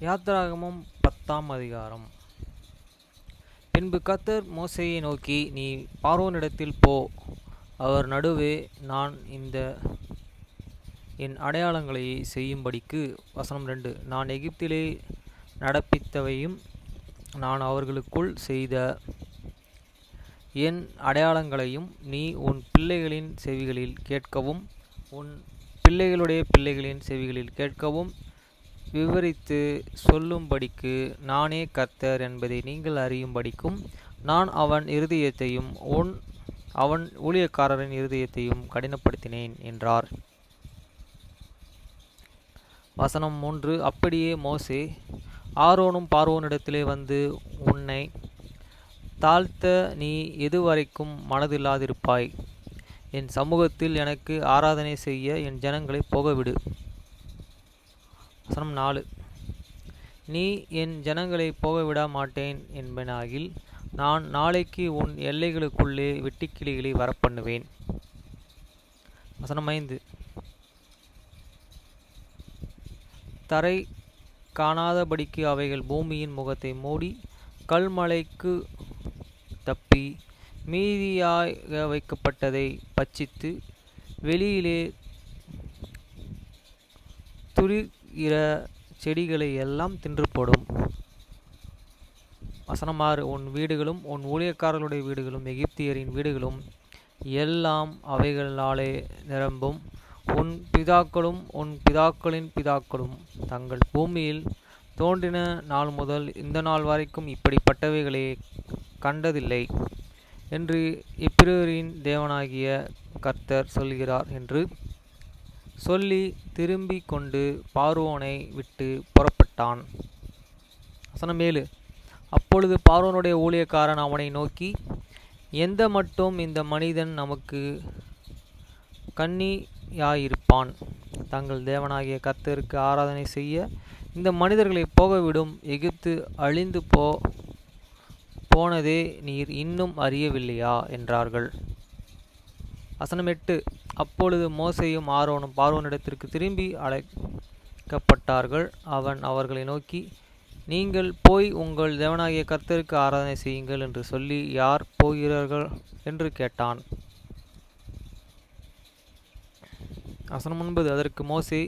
யாத்திராகமம் 10ஆம் அதிகாரம். பின்பு கர்த்தர் மோசேயை நோக்கி, நீ பார்வோனிடத்தில் போ, அவர் நடுவே நான் என் அடையாளங்களை செய்யும்படிக்கு. வசனம் 2. நான் எகிப்திலே நடப்பித்தவையும் நான் அவர்களுக்குள் செய்த என் அடையாளங்களையும் நீ உன் பிள்ளைகளின் செவிகளில் கேட்கவும் உன் பிள்ளைகளுடைய பிள்ளைகளின் செவிகளில் கேட்கவும் விவரித்து சொல்லும்படிக்கு நானே கர்த்தர் என்பதை நீங்கள் அறியும்படிக்கும் நான் அவன் இருதயத்தையும் அவன் ஊழியக்காரரின் இருதயத்தையும் கடினப்படுத்தினேன் என்றார். வசனம் 3. அப்படியே மோசே ஆரோனும் பார்வோனிடத்திலே வந்து, உன்னை தாழ்த்த நீ எதுவரைக்கும் மனதில்லாதிருப்பாய்? என் சமூகத்தில் எனக்கு ஆராதனை செய்ய என் ஜனங்களை போகவிடு. வசனம் 4. நீ என் ஜனங்களை போகவிட மாட்டேன் என்பனாகில் நான் நாளைக்கு உன் எல்லைகளுக்குள்ளே வெட்டுக்கிளிகளை வரப்பண்ணுவேன். வசனம் 5. தரை காணாதபடிக்கு அவைகள் பூமியின் முகத்தை மூடி கல்மழைக்கு தப்பி மீதியாக வைக்கப்பட்டதை பட்சித்து வெளியிலே துளிர்கிற செடிகளை எல்லாம் தின்று போடும். வசனம் 6. உன் வீடுகளும் உன் ஊழியக்காரர்களுடைய வீடுகளும் எகிப்தியரின் வீடுகளும் எல்லாம் அவைகளாலே நிரம்பும். உன் பிதாக்களும் உன் பிதாக்களின் பிதாக்களும் தங்கள் பூமியில் தோன்றின நாள் முதல் இந்த நாள் வரைக்கும் இப்படிப்பட்டவைகளை கண்டதில்லை என்று எபிரெயரின் தேவனாகிய கர்த்தர் சொல்கிறார் என்று சொல்லி திரும்பி கொண்டு பார்வோனை விட்டு புறப்பட்டான். வசனம் 7. அப்பொழுது பார்வோனுடைய ஊழியக்காரன் அவனை நோக்கி, எந்த மட்டும் இந்த மனிதன் நமக்கு கண்ணியாயிருப்பான்? தங்கள் தேவனாகிய கர்த்தருக்கு ஆராதனை செய்ய இந்த மனிதர்களை போகவிடும். எகிப்து அழிந்து போனதே நீர் இன்னும் அறியவில்லையா என்றார்கள். வசனம் 8. அப்பொழுது மோசேயும் ஆரோனும் பார்வோனிடத்திற்கு திரும்பி அழைக்கப்பட்டார்கள். அவன் அவர்களை நோக்கி, நீங்கள் போய் உங்கள் தேவனாகிய கர்த்தருக்கு ஆராதனை செய்யுங்கள் என்று சொல்லி, யார் போகிறார்கள் என்று கேட்டான். வசனம் 9. அதற்கு மோசே,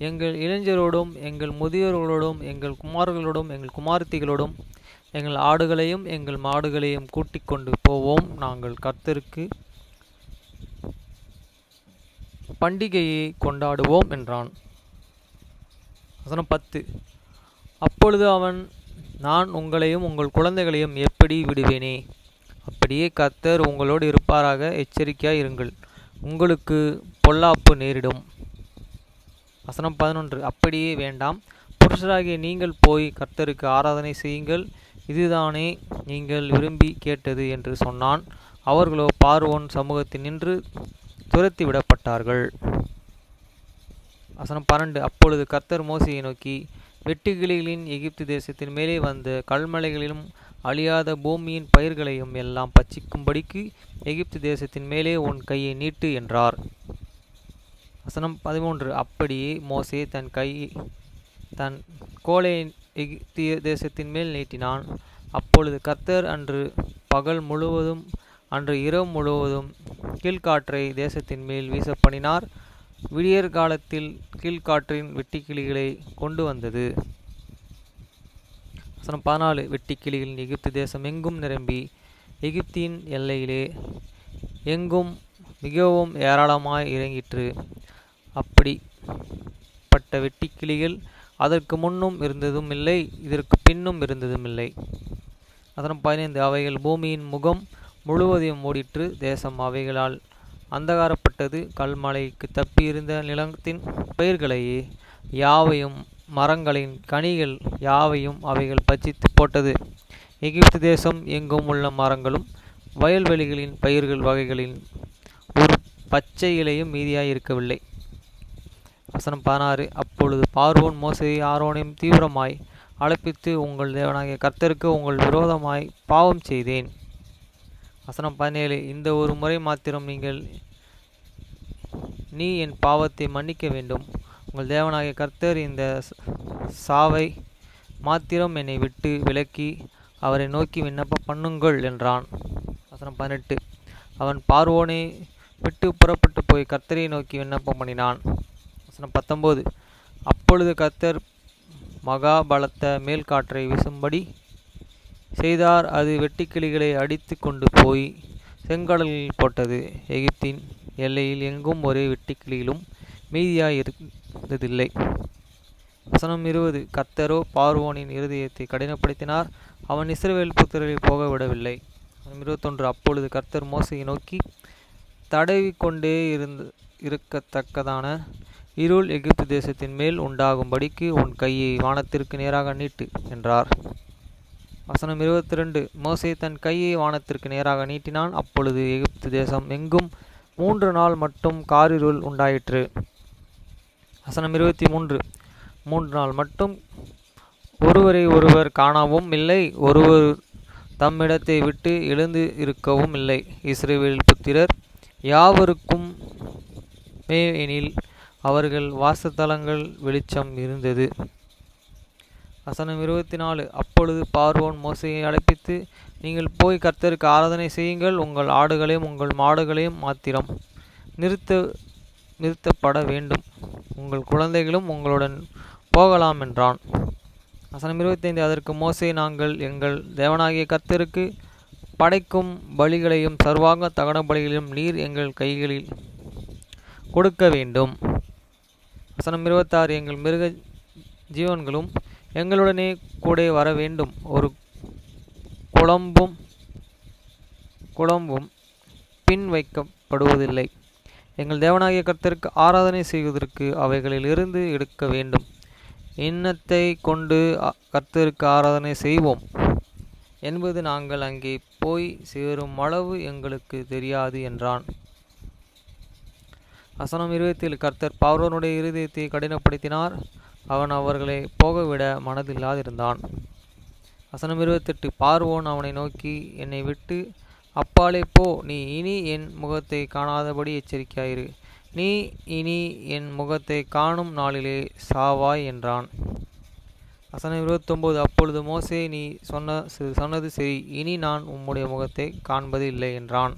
எங்கள் இளைஞரோடும் எங்கள் முதியோர்களோடும் எங்கள் குமாரர்களோடும் எங்கள் குமாரத்திகளோடும் எங்கள் ஆடுகளையும் எங்கள் மாடுகளையும் கூட்டிக் கொண்டு போவோம். நாங்கள் கர்த்தருக்கு பண்டிகையை கொண்டாடுவோம் என்றான். வசனம் 10. அப்பொழுது அவன், நான் உங்களையும் உங்கள் குழந்தைகளையும் எப்படி விடுவேனே? அப்படியே கர்த்தர் உங்களோடு இருப்பாராக. எச்சரிக்கையாய் இருங்கள், உங்களுக்கு பொல்லாப்பு நேரிடும். வசனம் 11. அப்படியே வேண்டாம், புருஷராகிய நீங்கள் போய் கர்த்தருக்கு ஆராதனை செய்யுங்கள், இதுதானே நீங்கள் விரும்பி கேட்டது என்று சொன்னான். அவர்களோ பார்வோன் சமூகத்தில் நின்று துரத்தி விடப்பட்டார்கள். வசனம் 12. அப்பொழுது கர்த்தர் மோசேயை நோக்கி, வெட்டுக்கிளிகளின் எகிப்து தேசத்தின் மேலே வந்த கல்மலைகளிலும் அழியாத பூமியின் பயிர்களையும் எல்லாம் பட்சிக்கும்படிக்கு எகிப்து தேசத்தின் மேலே உன் கையை நீட்டு என்றார். வசனம் 13. அப்படியே மோசே தன் கோலை எகிப்திய தேசத்தின் மேல் நீட்டினான். அப்பொழுது கர்த்தர் அன்று பகல் முழுவதும் அன்று இரவு முழுவதும் கீழ்காற்றை தேசத்தின் மேல் வீசப்பண்ணினார். விடியற் காலத்தில் கீழ்காற்றின் வெட்டுக்கிளிகளை கொண்டு வந்தது. வசனம் 14. வெட்டுக்கிளிகளின் எகிப்து தேசம் எங்கும் நிரம்பி எகிப்தின் எல்லையிலே எங்கும் மிகவும் ஏராளமாய் இறங்கிற்று. அப்படிப்பட்ட வெட்டுக்கிளிகள் அதற்கு முன்னும் இருந்ததும் இல்லை, இதற்கு பின்னும் இருந்ததும் இல்லை. வசனம் 15. அவைகள் பூமியின் முகம் முழுவதையும் மூடிற்று. தேசம் அவைகளால் அந்தகாரப்பட்டது. கல்மழைக்கு தப்பியிருந்த நிலத்தின் பயிர்களையே யாவையும் மரங்களின் கனிகள் யாவையும் அவைகள் பட்சித்து போட்டது. எகிப்து தேசம் எங்கும் உள்ள மரங்களும் வயல்வெளிகளின் பயிர்கள் வகைகளின் ஒரு பச்சை இலையும் மீதியாய் இருக்கவில்லை. வசனம் 16. அப்பொழுது பார்வோன் மோசேயை ஆரோனையும் தீவிரமாய் அழைப்பித்து, உங்கள் தேவனாகிய கர்த்தருக்கு உங்கள் விரோதமாய் பாவம் செய்தேன். வசனம் 17. இந்த ஒரு முறை மாத்திரம் நீ என் பாவத்தை மன்னிக்க வேண்டும். உங்கள் தேவனாகிய கர்த்தர் இந்த சாவை மாத்திரம் என்னை விட்டு விலக்கி அவரை நோக்கி விண்ணப்பம் பண்ணுங்கள் என்றான். வசனம் 18. அவன் பார்வோனை விட்டு புறப்பட்டு போய் கர்த்தரை நோக்கி விண்ணப்பம் பண்ணினான். வசனம் 19. அப்பொழுது கர்த்தர் மகா பலத்த மேல் காற்றை வீசும்படி செய்தார். அது வெட்டுக்கிளிகளை அடித்து கொண்டு போய் செங்கடலில் போட்டது. எகிப்தின் எல்லையில் எங்கும் ஒரே வெட்டுக்கிளிகளும் மீதியாய் இருந்ததில்லை. வசனம் 20. கர்த்தரோ பார்வோனின் இருதயத்தை கடினப்படுத்தினார், அவன் இஸ்ரவேல் புத்திரரை போக விடவில்லை. 21. அப்பொழுது கர்த்தர் மோசையை நோக்கி, தடவி கொண்டே இருக்கத்தக்கதான இருள் எகிப்து தேசத்தின் மேல் உண்டாகும்படிக்கு உன் கையை வானத்திற்கு நேராக நீட்டு என்றார். வசனம் 22. மோசே தன் கையை வானத்திற்கு நேராக நீட்டினான். அப்பொழுது எகிப்து தேசம் எங்கும் 3 நாள் மட்டும் காரிருள் உண்டாயிற்று. வசனம் 23. 3 நாள் மட்டும் ஒருவரை ஒருவர் காணவும் இல்லை, ஒருவர் தம்மிடத்தை விட்டு எழுந்து இருக்கவும் இல்லை. இஸ்ரவேல் புத்திரர் யாவருக்கும் மேனில் அவர்கள் வாசஸ்தலங்கள் வெளிச்சம் இருந்தது. வசனம் 24. அப்பொழுது பார்வோன் மோசேயை அழைப்பித்து, நீங்கள் போய் கர்த்தருக்கு ஆராதனை செய்யுங்கள், உங்கள் ஆடுகளையும் உங்கள் மாடுகளையும் மாத்திரம் நிறுத்தப்பட வேண்டும், உங்கள் குழந்தைகளும் உங்களுடன் போகலாம் என்றான். வசனம் 25. அதற்கு மோசே, நாங்கள் எங்கள் தேவனாகிய கர்த்தருக்கு படைக்கும் பலிகளையும் சர்வாங்க தகன பலிகளையும் நீர் எங்கள் கைகளில் கொடுக்க வேண்டும். வசனம் 26. எங்கள் மிருக ஜீவன்களும் எங்களுடனே கூட வர வேண்டும், ஒரு குழம்பும் பின் வைக்கப்படுவதில்லை. எங்கள் தேவனாகிய கர்த்தருக்கு ஆராதனை செய்வதற்கு அவைகளில் இருந்து எடுக்க வேண்டும். இன்னத்தை கொண்டு கர்த்தருக்கு ஆராதனை செய்வோம் என்பது நாங்கள் அங்கே போய் சேரும் அளவு எங்களுக்கு தெரியாது என்றான். வசனம் 27. கர்த்தர் பார்வோனுடைய இருதயத்தை கடினப்படுத்தினார், அவன் அவர்களை போகவிட மனதில்லாதிருந்தான். வசனம் 28. பார்வோன் அவனை நோக்கி, என்னை விட்டு அப்பாலே போ, நீ இனி என் முகத்தை காணாதபடி எச்சரிக்கையாயிரு, நீ இனி என் முகத்தை காணும் நாளிலே சாவாய் என்றான். வசனம் 29. அப்பொழுது மோசே, நீ சொன்னது சரி, இனி நான் உம்முடைய முகத்தை காண்பது இல்லை என்றான்.